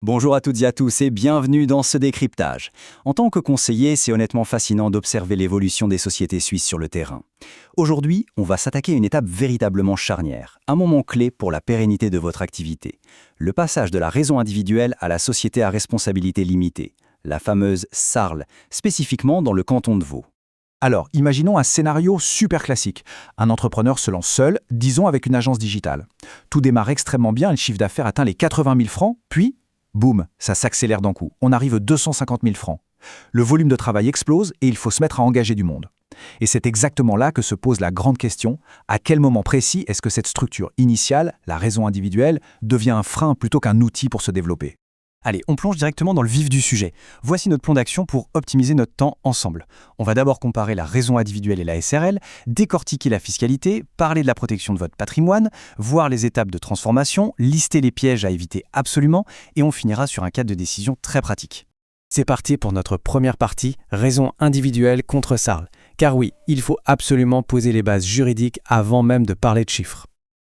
Bonjour à toutes et à tous et bienvenue dans ce décryptage. En tant que conseiller, c'est honnêtement fascinant d'observer l'évolution des sociétés suisses sur le terrain. Aujourd'hui, on va s'attaquer à une étape véritablement charnière, un moment clé pour la pérennité de votre activité. Le passage de la raison individuelle à la société à responsabilité limitée, la fameuse SARL, spécifiquement dans le canton de Vaud. Alors, imaginons un scénario super classique. Un entrepreneur se lance seul, disons avec une agence digitale. Tout démarre extrêmement bien, le chiffre d'affaires atteint les 80 000 francs, puis, boum, ça s'accélère d'un coup. On arrive aux 250 000 francs. Le volume de travail explose et il faut se mettre à engager du monde. Et c'est exactement là que se pose la grande question. À quel moment précis est-ce que cette structure initiale, la raison individuelle, devient un frein plutôt qu'un outil pour se développer ? Allez, on plonge directement dans le vif du sujet. Voici notre plan d'action pour optimiser notre temps ensemble. On va d'abord comparer la raison individuelle et la SRL, décortiquer la fiscalité, parler de la protection de votre patrimoine, voir les étapes de transformation, lister les pièges à éviter absolument, et on finira sur un cadre de décision très pratique. C'est parti pour notre première partie, raison individuelle contre SARL. Car oui, il faut absolument poser les bases juridiques avant même de parler de chiffres.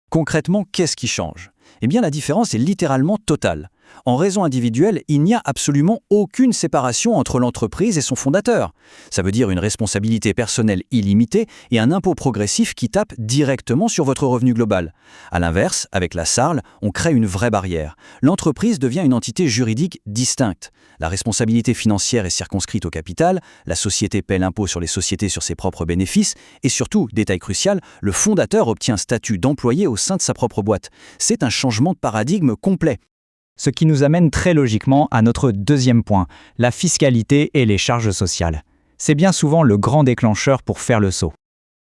Concrètement, qu'est-ce qui change ? Eh bien, la différence est littéralement totale. En raison individuelle, il n'y a absolument aucune séparation entre l'entreprise et son fondateur. Ça veut dire une responsabilité personnelle illimitée et un impôt progressif qui tape directement sur votre revenu global. À l'inverse, avec la SARL, on crée une vraie barrière. L'entreprise devient une entité juridique distincte. La responsabilité financière est circonscrite au capital, la société paie l'impôt sur les sociétés sur ses propres bénéfices et surtout, détail crucial, le fondateur obtient un statut d'employé au sein de sa propre boîte. C'est un changement de paradigme complet. Ce qui nous amène très logiquement à notre deuxième point, la fiscalité et les charges sociales. C'est bien souvent le grand déclencheur pour faire le saut.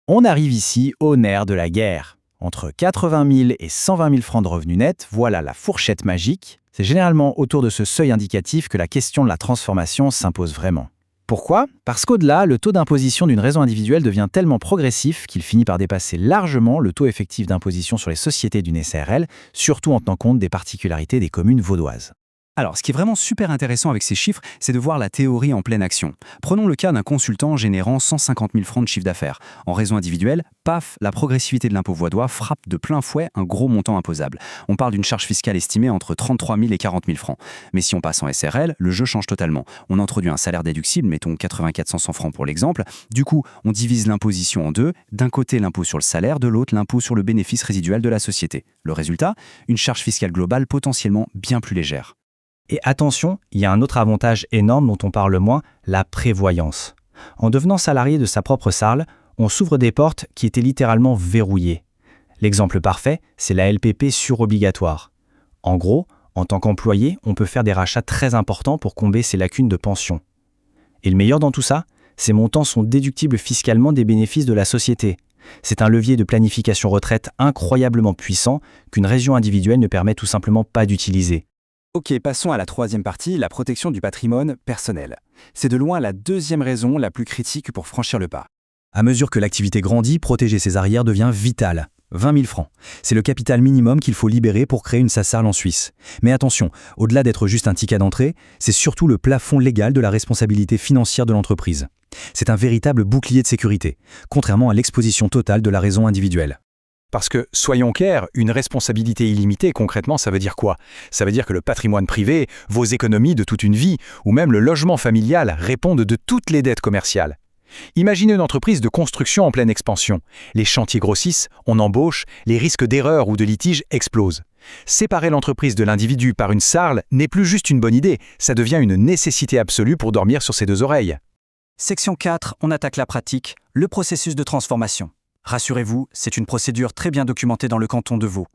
On arrive ici au nerf de la guerre. Entre 80 000 et 120 000 francs de revenus nets, voilà la fourchette magique. C'est généralement autour de ce seuil indicatif que la question de la transformation s'impose vraiment. Pourquoi ? Parce qu'au-delà, le taux d'imposition d'une raison individuelle devient tellement progressif qu'il finit par dépasser largement le taux effectif d'imposition sur les sociétés d'une SARL, surtout en tenant compte des particularités des communes vaudoises. Alors, ce qui est vraiment super intéressant avec ces chiffres, c'est de voir la théorie en pleine action. Prenons le cas d'un consultant générant 150 000 francs de chiffre d'affaires. En raison individuelle, paf, la progressivité de l'impôt vaudois frappe de plein fouet un gros montant imposable. On parle d'une charge fiscale estimée entre 33 000 et 40 000 francs. Mais si on passe en SRL, le jeu change totalement. On introduit un salaire déductible, mettons 84 500 francs pour l'exemple. Du coup, on divise l'imposition en deux. D'un côté, l'impôt sur le salaire, de l'autre, l'impôt sur le bénéfice résiduel de la société. Le résultat, une charge fiscale globale potentiellement bien plus légère. Et attention, il y a un autre avantage énorme dont on parle moins, la prévoyance. En devenant salarié de sa propre SARL, on s'ouvre des portes qui étaient littéralement verrouillées. L'exemple parfait, c'est la LPP surobligatoire. En gros, en tant qu'employé, on peut faire des rachats très importants pour combler ces lacunes de pension. Et le meilleur dans tout ça, ces montants sont déductibles fiscalement des bénéfices de la société. C'est un levier de planification retraite incroyablement puissant qu'une région individuelle ne permet tout simplement pas d'utiliser. Ok, passons à la troisième partie, la protection du patrimoine personnel. C'est de loin la deuxième raison la plus critique pour franchir le pas. À mesure que l'activité grandit, protéger ses arrières devient vital. 20 000 francs. C'est le capital minimum qu'il faut libérer pour créer une SARL en Suisse. Mais attention, au-delà d'être juste un ticket d'entrée, c'est surtout le plafond légal de la responsabilité financière de l'entreprise. C'est un véritable bouclier de sécurité, contrairement à l'exposition totale de la raison individuelle. Parce que, soyons clairs, une responsabilité illimitée, concrètement, ça veut dire quoi ? Ça veut dire que le patrimoine privé, vos économies de toute une vie, ou même le logement familial répondent de toutes les dettes commerciales. Imaginez une entreprise de construction en pleine expansion. Les chantiers grossissent, on embauche, les risques d'erreur ou de litige explosent. Séparer l'entreprise de l'individu par une SARL n'est plus juste une bonne idée, ça devient une nécessité absolue pour dormir sur ses deux oreilles. Section 4, on attaque la pratique, le processus de transformation. Rassurez-vous, c'est une procédure très bien documentée dans le canton de Vaud.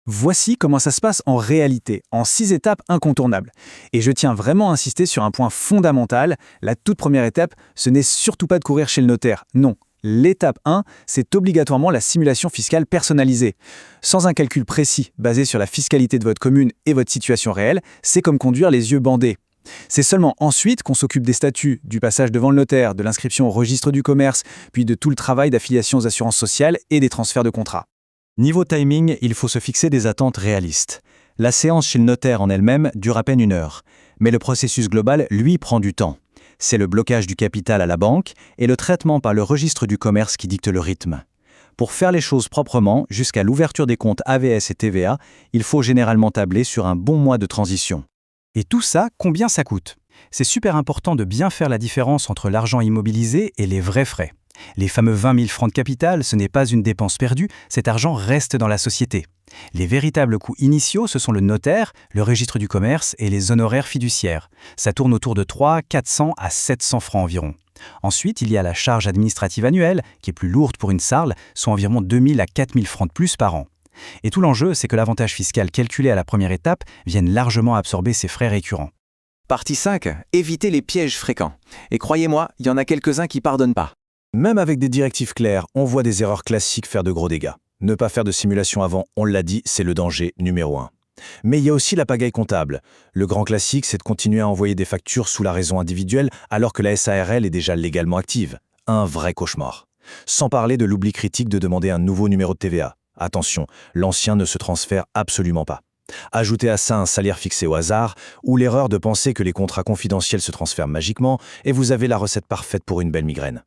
Voici comment ça se passe en réalité, en 6 étapes incontournables. Et je tiens vraiment à insister sur un point fondamental. La toute première étape, ce n'est surtout pas de courir chez le notaire. Non, l'étape 1, c'est obligatoirement la simulation fiscale personnalisée. Sans un calcul précis basé sur la fiscalité de votre commune et votre situation réelle, c'est comme conduire les yeux bandés. C'est seulement ensuite qu'on s'occupe des statuts, du passage devant le notaire, de l'inscription au registre du commerce, puis de tout le travail d'affiliation aux assurances sociales et des transferts de contrats. Niveau timing, il faut se fixer des attentes réalistes. La séance chez le notaire en elle-même dure à peine 1 heure, mais le processus global, lui, prend du temps. C'est le blocage du capital à la banque et le traitement par le registre du commerce qui dicte le rythme. Pour faire les choses proprement, jusqu'à l'ouverture des comptes AVS et TVA, il faut généralement tabler sur un bon mois de transition. Et tout ça, combien ça coûte? C'est super important de bien faire la différence entre l'argent immobilisé et les vrais frais. Les fameux 20 000 francs de capital, ce n'est pas une dépense perdue, cet argent reste dans la société. Les véritables coûts initiaux, ce sont le notaire, le registre du commerce et les honoraires fiduciaires. Ça tourne autour de 400 à 700 francs environ. Ensuite, il y a la charge administrative annuelle, qui est plus lourde pour une SARL, soit environ 2 000 à 4 000 francs de plus par an. Et tout l'enjeu, c'est que l'avantage fiscal calculé à la première étape vienne largement absorber ces frais récurrents. Partie 5. Évitez les pièges fréquents. Et croyez-moi, il y en a quelques-uns qui pardonnent pas. Même avec des directives claires, on voit des erreurs classiques faire de gros dégâts. Ne pas faire de simulation avant, on l'a dit, c'est le danger numéro 1. Mais il y a aussi la pagaille comptable. Le grand classique, c'est de continuer à envoyer des factures sous la raison individuelle alors que la SARL est déjà légalement active. Un vrai cauchemar. Sans parler de l'oubli critique de demander un nouveau numéro de TVA. Attention, l'ancien ne se transfère absolument pas. Ajoutez à ça un salaire fixé au hasard, ou l'erreur de penser que les contrats confidentiels se transfèrent magiquement, et vous avez la recette parfaite pour une belle migraine.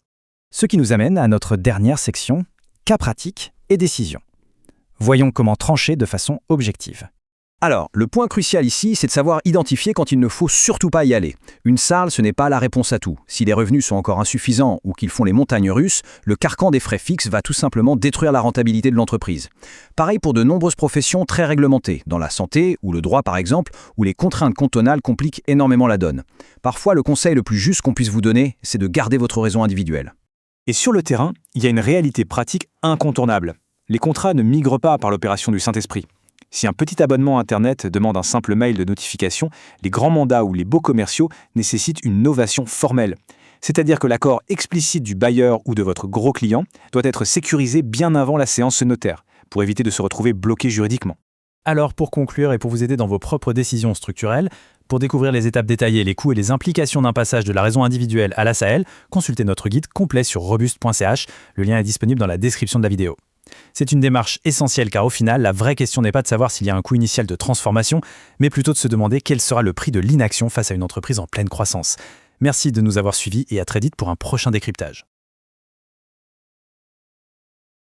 Ce qui nous amène à notre dernière section, cas pratiques et décisions. Voyons comment trancher de façon objective. Alors, le point crucial ici, c'est de savoir identifier quand il ne faut surtout pas y aller. Une SARL, ce n'est pas la réponse à tout. Si les revenus sont encore insuffisants ou qu'ils font les montagnes russes, le carcan des frais fixes va tout simplement détruire la rentabilité de l'entreprise. Pareil pour de nombreuses professions très réglementées, dans la santé ou le droit par exemple, où les contraintes cantonales compliquent énormément la donne. Parfois, le conseil le plus juste qu'on puisse vous donner, c'est de garder votre raison individuelle. Et sur le terrain, il y a une réalité pratique incontournable. Les contrats ne migrent pas par l'opération du Saint-Esprit. Si un petit abonnement Internet demande un simple mail de notification, les grands mandats ou les baux commerciaux nécessitent une novation formelle. C'est-à-dire que l'accord explicite du bailleur ou de votre gros client doit être sécurisé bien avant la séance notaire, pour éviter de se retrouver bloqué juridiquement. Alors, pour conclure et pour vous aider dans vos propres décisions structurelles, pour découvrir les étapes détaillées, les coûts et les implications d'un passage de la raison individuelle à la SAL, consultez notre guide complet sur robuste.ch. Le lien est disponible dans la description de la vidéo. C'est une démarche essentielle car au final, la vraie question n'est pas de savoir s'il y a un coût initial de transformation, mais plutôt de se demander quel sera le prix de l'inaction face à une entreprise en pleine croissance. Merci de nous avoir suivis et à très vite pour un prochain décryptage.